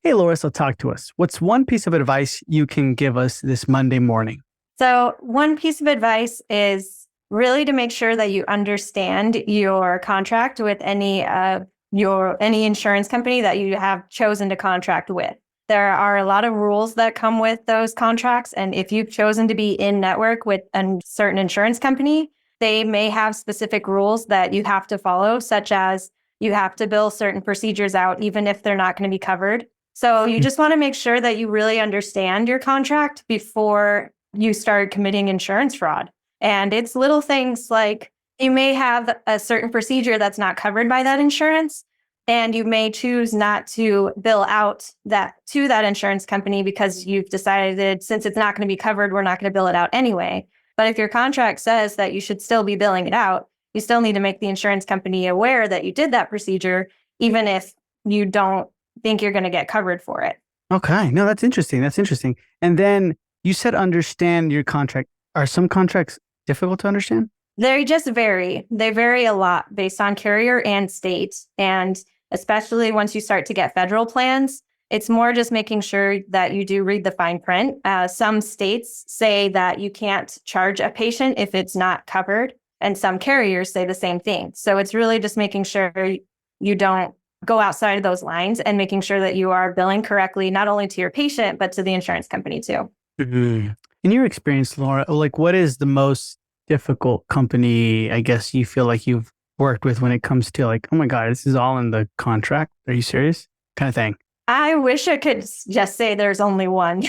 Hey, Laura, so talk to us. What's one piece of advice you can give us this Monday morning? So one piece of advice is really to make sure that you understand your contract with any insurance company that you have chosen to contract with. There are a lot of rules that come with those contracts. And if you've chosen to be in network with a certain insurance company, they may have specific rules that you have to follow, such as you have to bill certain procedures out, even if they're not going to be covered. So you just want to make sure that you really understand your contract before you start committing insurance fraud. And it's little things like you may have a certain procedure that's not covered by that insurance, and you may choose not to bill out that to that insurance company because you've decided since it's not going to be covered, we're not going to bill it out anyway. But if your contract says that you should still be billing it out, you still need to make the insurance company aware that you did that procedure, even if you don't think you're going to get covered for it. Okay. No, that's interesting. That's interesting. And then you said understand your contract. Are some contracts difficult to understand? They just vary. They vary a lot based on carrier and state. And especially once you start to get federal plans, it's more just making sure that you do read the fine print. Some states say that you can't charge a patient if it's not covered, and some carriers say the same thing. So it's really just making sure you don't go outside of those lines and making sure that you are billing correctly, not only to your patient, but to the insurance company too. Mhm. In your experience, Laura, like what is the most difficult company, I guess, you feel like you've worked with when it comes to like, oh my God, this is all in the contract? Are you serious? Kind of thing. I wish I could just say there's only one.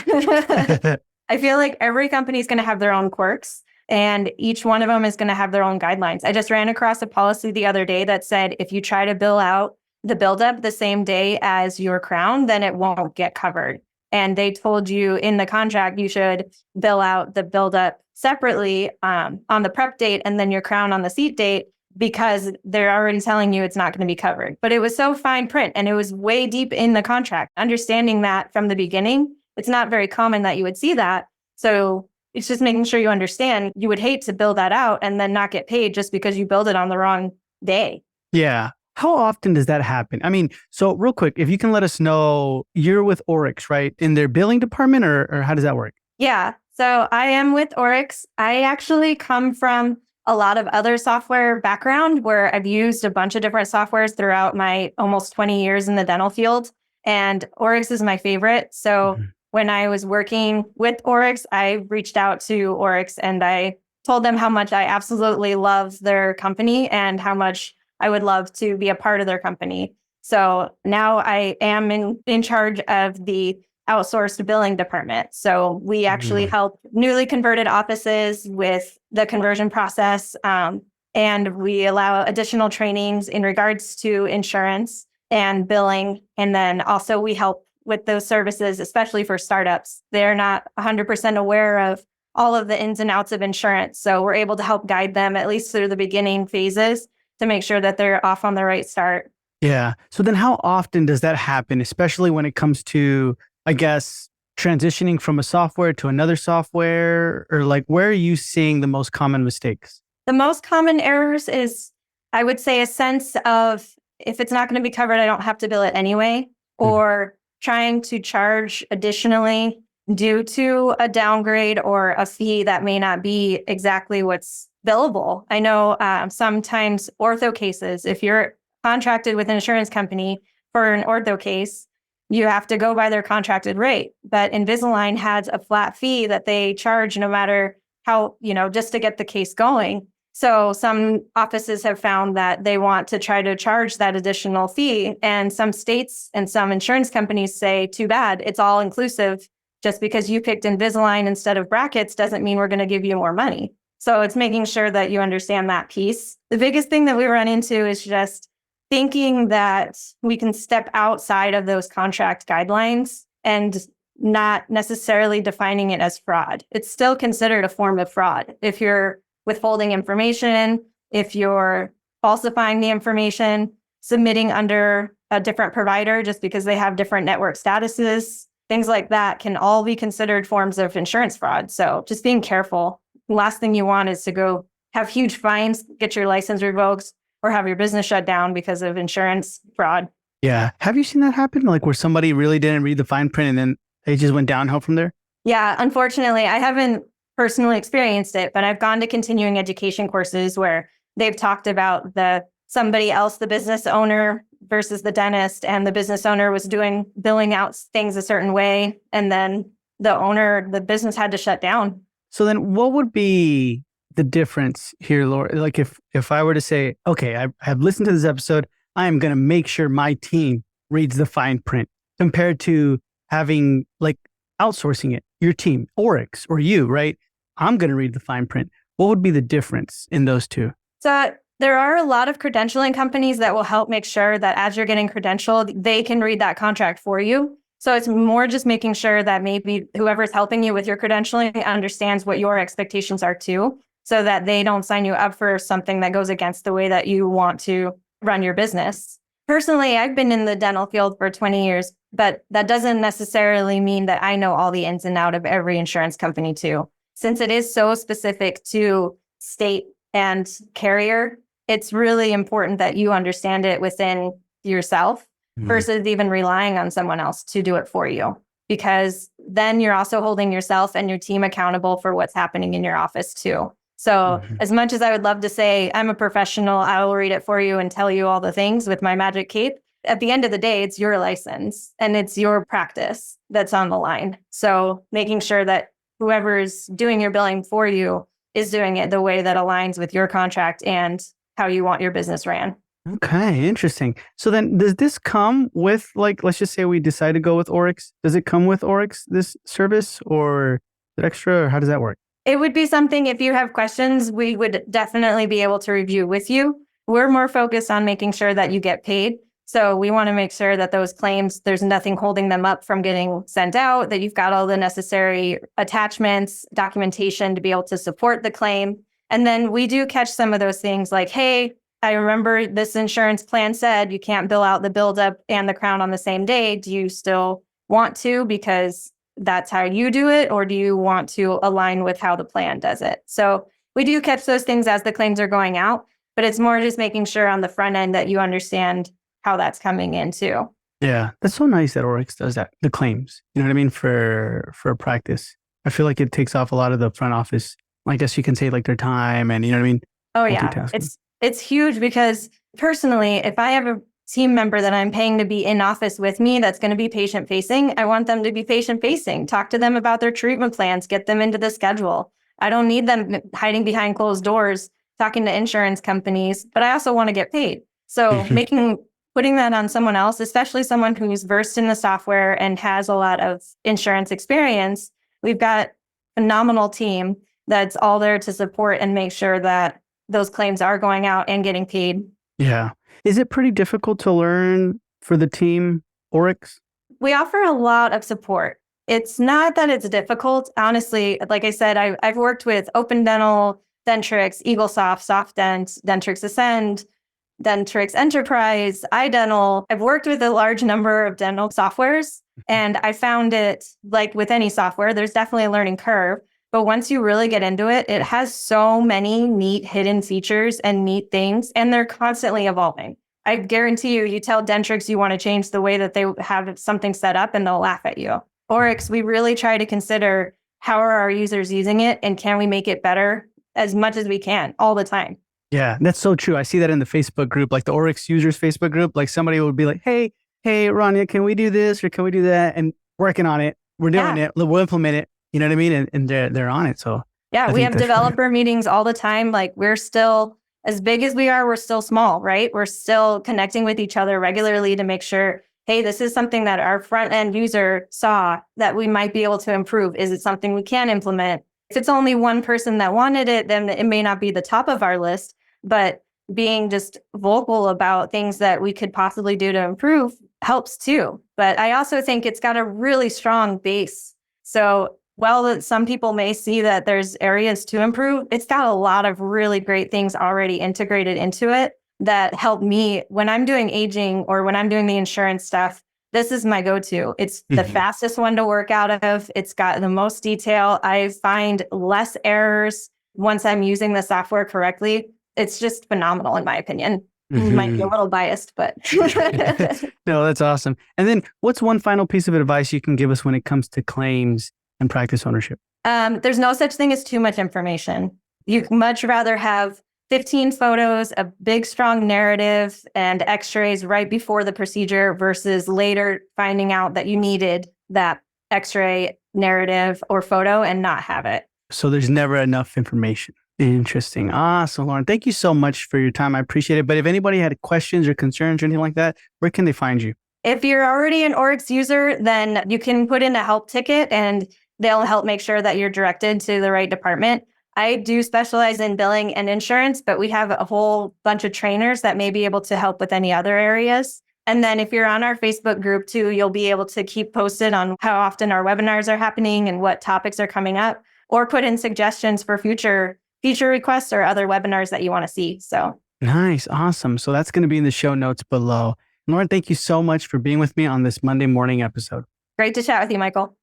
I feel like every company is going to have their own quirks, and each one of them is going to have their own guidelines. I just ran across a policy the other day that said if you try to bill out the buildup the same day as your crown, then it won't get covered. And they told you in the contract you should bill out the buildup separately on the prep date and then your crown on the seat date, because they're already telling you it's not going to be covered. But it was so fine print and it was way deep in the contract. Understanding that from the beginning, it's not very common that you would see that. So it's just making sure you understand. You would hate to bill that out and then not get paid just because you billed it on the wrong day. Yeah. How often does that happen? I mean, so real quick, if you can let us know, you're with Oryx, right? In their billing department, or how does that work? Yeah. So I am with Oryx. I actually come from a lot of other software background where I've used a bunch of different softwares throughout my almost 20 years in the dental field. And Oryx is my favorite. So Mhm. when I was working with Oryx, I reached out to Oryx and I told them how much I absolutely love their company and how much I would love to be a part of their company. So now I am in charge of the outsourced billing department. So we actually Mhm. help newly converted offices with the conversion process. And we allow additional trainings in regards to insurance and billing. And then also we help with those services, especially for startups. They're not 100% aware of all of the ins and outs of insurance. So we're able to help guide them at least through the beginning phases to make sure that they're off on the right start. Yeah. So then how often does that happen, especially when it comes to, I guess, transitioning from a software to another software, or like where are you seeing the most common mistakes? The most common errors is, I would say, a sense of if it's not going to be covered, I don't have to bill it anyway, Mhm. or trying to charge additionally due to a downgrade or a fee that may not be exactly what's billable. I know sometimes ortho cases, if you're contracted with an insurance company for an ortho case, you have to go by their contracted rate. But Invisalign has a flat fee that they charge no matter how, just to get the case going. So some offices have found that they want to try to charge that additional fee. And some states and some insurance companies say, too bad, it's all inclusive. Just because you picked Invisalign instead of brackets doesn't mean we're going to give you more money. So it's making sure that you understand that piece. The biggest thing that we run into is just thinking that we can step outside of those contract guidelines and not necessarily defining it as fraud. It's still considered a form of fraud. If you're withholding information, if you're falsifying the information, submitting under a different provider just because they have different network statuses, things like that can all be considered forms of insurance fraud. So just being careful. The last thing you want is to go have huge fines, get your license revoked, or have your business shut down because of insurance fraud. Yeah. Have you seen that happen? Like where somebody really didn't read the fine print and then they just went downhill from there? Yeah, unfortunately, I haven't personally experienced it, but I've gone to continuing education courses where they've talked about somebody else, the business owner versus the dentist, and the business owner was billing out things a certain way, and then the business had to shut down. So then what would be the difference here, Laura? Like if I were to say, okay, I have listened to this episode, I am going to make sure my team reads the fine print compared to having like outsourcing it, your team, Oryx or you, right? I'm going to read the fine print. What would be the difference in those two? So there are a lot of credentialing companies that will help make sure that as you're getting credentialed, they can read that contract for you. So it's more just making sure that maybe whoever's helping you with your credentialing understands what your expectations are too, so that they don't sign you up for something that goes against the way that you want to run your business. Personally, I've been in the dental field for 20 years, but that doesn't necessarily mean that I know all the ins and outs of every insurance company too. Since it is so specific to state and carrier, it's really important that you understand it within yourself versus even relying on someone else to do it for you. Because then you're also holding yourself and your team accountable for what's happening in your office too. So as much as I would love to say, I'm a professional, I will read it for you and tell you all the things with my magic cape, at the end of the day, it's your license and it's your practice that's on the line. So making sure that whoever's doing your billing for you is doing it the way that aligns with your contract and how you want your business ran. Okay, interesting. So then does this come with, like, let's just say we decide to go with Oryx. Does it come with Oryx, this service, or is it extra, or how does that work? It would be something, if you have questions, we would definitely be able to review with you. We're more focused on making sure that you get paid. So we want to make sure that those claims, there's nothing holding them up from getting sent out, that you've got all the necessary attachments, documentation to be able to support the claim. And then we do catch some of those things like, hey, I remember this insurance plan said you can't bill out the buildup and the crown on the same day. Do you still want to because that's how you do it? Or do you want to align with how the plan does it? So we do catch those things as the claims are going out, but it's more just making sure on the front end that you understand how that's coming in too. Yeah, that's so nice that Oryx does that. The claims, you know what I mean, for practice. I feel like it takes off a lot of the front office. I guess you can say like their time and you know what I mean. Oh yeah, it's huge because personally, if I have a team member that I'm paying to be in office with me that's going to be patient facing, I want them to be patient facing. Talk to them about their treatment plans, get them into the schedule. I don't need them hiding behind closed doors talking to insurance companies, but I also want to get paid. So putting that on someone else, especially someone who's versed in the software and has a lot of insurance experience, we've got a phenomenal team that's all there to support and make sure that those claims are going out and getting paid. Yeah. Is it pretty difficult to learn for the team, Oryx? We offer a lot of support. It's not that it's difficult. Honestly, like I said, I've worked with Open Dental, Dentrix, EagleSoft, SoftDent, Dentrix Ascend, Dentrix Enterprise, iDental. I've worked with a large number of dental softwares, and I found it, like with any software, there's definitely a learning curve. But once you really get into it, it has so many neat hidden features and neat things, and they're constantly evolving. I guarantee you tell Dentrix you want to change the way that they have something set up and they'll laugh at you. Oryx, we really try to consider how are our users using it and can we make it better as much as we can all the time. Yeah, that's so true. I see that in the Facebook group, like the Oryx users Facebook group. Like somebody would be like, hey, Rania, can we do this or can we do that? And working on it. We're doing it. We'll implement it. You know what I mean? And they're on it. So yeah, we have developer meetings all the time. Like we're still, as big as we are, we're still small, right? We're still connecting with each other regularly to make sure, hey, this is something that our front end user saw that we might be able to improve. Is it something we can implement? If it's only one person that wanted it, then it may not be the top of our list, but being just vocal about things that we could possibly do to improve helps too. But I also think it's got a really strong base. So while some people may see that there's areas to improve, it's got a lot of really great things already integrated into it that help me when I'm doing aging or when I'm doing the insurance stuff. This is my go-to. It's the fastest one to work out of. It's got the most detail. I find less errors once I'm using the software correctly. It's just phenomenal in my opinion. Might be a Mhm. little biased, but No, that's awesome. And then what's one final piece of advice you can give us when it comes to claims and practice ownership? there's no such thing as too much information. You'd much rather have 15 photos, a big, strong narrative, and x-rays right before the procedure versus later finding out that you needed that x-ray narrative or photo and not have it. So there's never enough information. Interesting. Awesome, Lauren. Thank you so much for your time. I appreciate it. But if anybody had questions or concerns or anything like that, where can they find you? If you're already an Oryx user, then you can put in a help ticket and they'll help make sure that you're directed to the right department. I do specialize in billing and insurance, but we have a whole bunch of trainers that may be able to help with any other areas. And then if you're on our Facebook group too, you'll be able to keep posted on how often our webinars are happening and what topics are coming up, or put in suggestions for future feature requests or other webinars that you want to see. So Nice. Awesome. So that's going to be in the show notes below. Lauren, thank you so much for being with me on this Monday morning episode. great to chat with you, Michael.